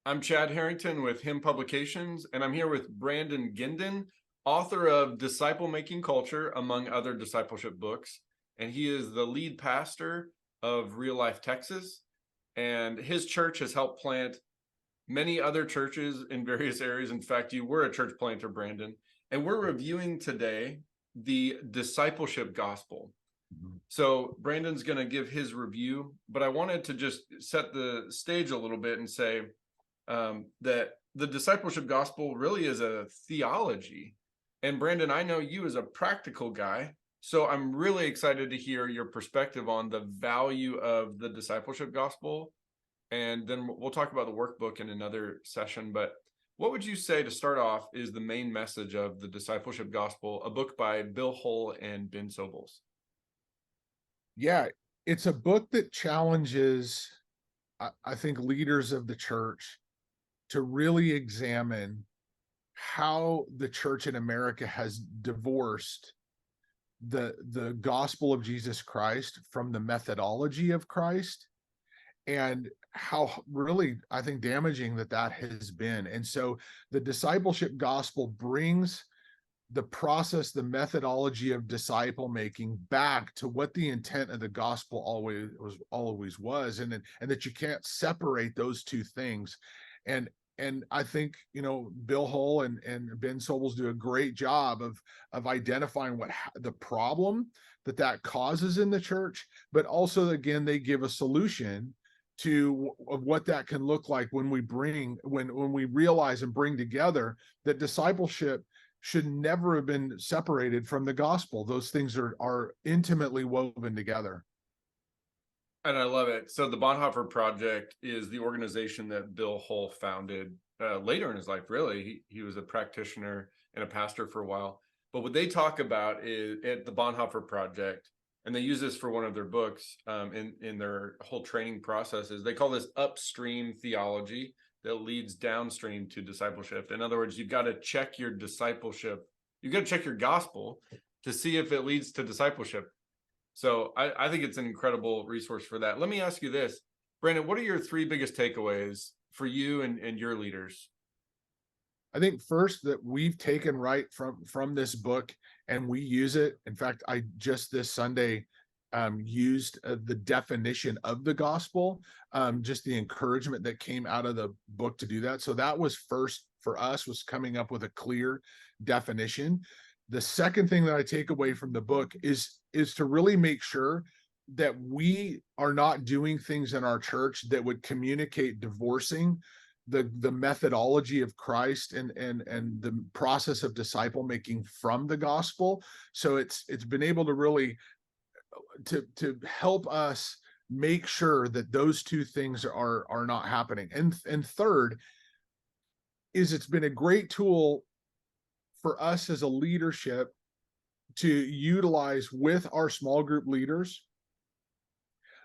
I'm Chad Harrington with Him Publications, and I'm here with Brandon Guindon, author of Disciple Making Culture, among other discipleship books. And he is the lead pastor of Real Life Texas. And his church has helped plant many other churches in various areas. In fact, you were a church planter, Brandon. And we're reviewing today the discipleship gospel. So Brandon's going to give his review, but I wanted to just set the stage a little bit and say that the discipleship gospel really is a theology. And Brandon, I know you as a practical guy, so I'm really excited to hear your perspective on the value of the discipleship gospel. And then we'll talk about the workbook in another session. But what would you say to start off is the main message of the discipleship gospel, a book by Bill Hull and Ben Sobels? Yeah, it's a book that challenges, I think, leaders of the church to really examine how the church in America has divorced the gospel of Jesus Christ from the methodology of Christ, and how really, I think, damaging that has been. And so the discipleship gospel brings the process, the methodology of disciple making back to what the intent of the gospel always was, and that you can't separate those two things. And I think, Bill Hull and Ben Sobels do a great job of identifying what the problem that causes in the church, but also, again, they give a solution of what that can look like when we realize and bring together that discipleship should never have been separated from the gospel. Those things are intimately woven together. And I love it. So the Bonhoeffer Project is the organization that Bill Hull founded later in his life, really. He was a practitioner and a pastor for a while. But what they talk about is at the Bonhoeffer Project, and they use this for one of their books in their whole training processes. They call this upstream theology that leads downstream to discipleship. In other words, you've got to check your discipleship. You've got to check your gospel to see if it leads to discipleship. So I think it's an incredible resource for that. Let me ask you this, Brandon, what are your three biggest takeaways for you and your leaders? I think first that we've taken right from this book and we use it. In fact, I just this Sunday used the definition of the gospel, just the encouragement that came out of the book to do that. So that was first for us, was coming up with a clear definition. The second thing that I take away from the book is to really make sure that we are not doing things in our church that would communicate divorcing the methodology of Christ and the process of disciple making from the gospel. So it's been able to really to help us make sure that those two things are not happening. And third is, it's been a great tool for us as a leadership to utilize with our small group leaders,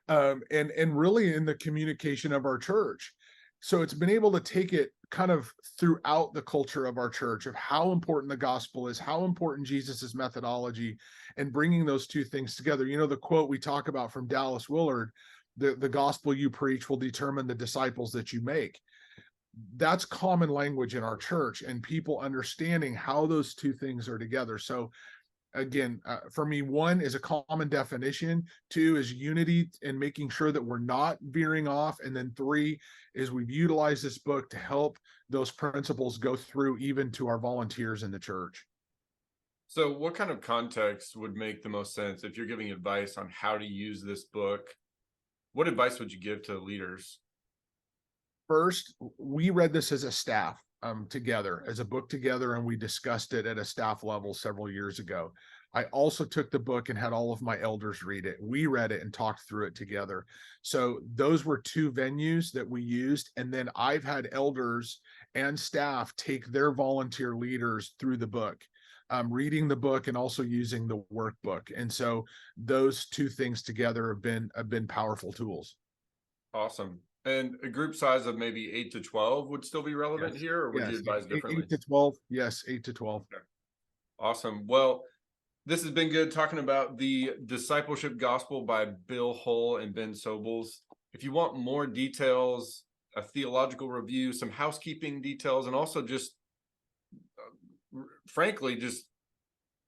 and really in the communication of our church. So it's been able to take it kind of throughout the culture of our church, of how important the gospel is, how important Jesus's methodology, and bringing those two things together. The quote we talk about from Dallas Willard, the gospel you preach will determine the disciples that you make. That's common language in our church, and people understanding how those two things are together. So again, for me, one is a common definition, two is unity and making sure that we're not veering off, and then three is we've utilized this book to help those principles go through even to our volunteers in the church. So what kind of context would make the most sense if you're giving advice on how to use this book? What advice would you give to leaders? First, we read this as a staff together, as a book together, and we discussed it at a staff level several years ago. I also took the book and had all of my elders read it. We read it and talked through it together. So those were two venues that we used. And then I've had elders and staff take their volunteer leaders through the book, reading the book and also using the workbook. And so those two things together have been powerful tools. Awesome. And a group size of maybe 8 to 12 would still be relevant here, or would you advise differently? 8 to 12. Yes, 8 to 12. Okay. Awesome. Well, this has been good talking about the Discipleship Gospel by Bill Hull and Ben Sobels. If you want more details a theological review, some housekeeping details, and also just frankly, just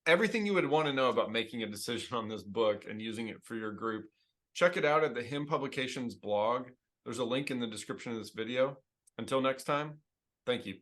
everything you would want to know about making a decision on this book and using it for your group. Check it out at the Hymn Publications blog. There's a link in the description of this video. Until next time, thank you.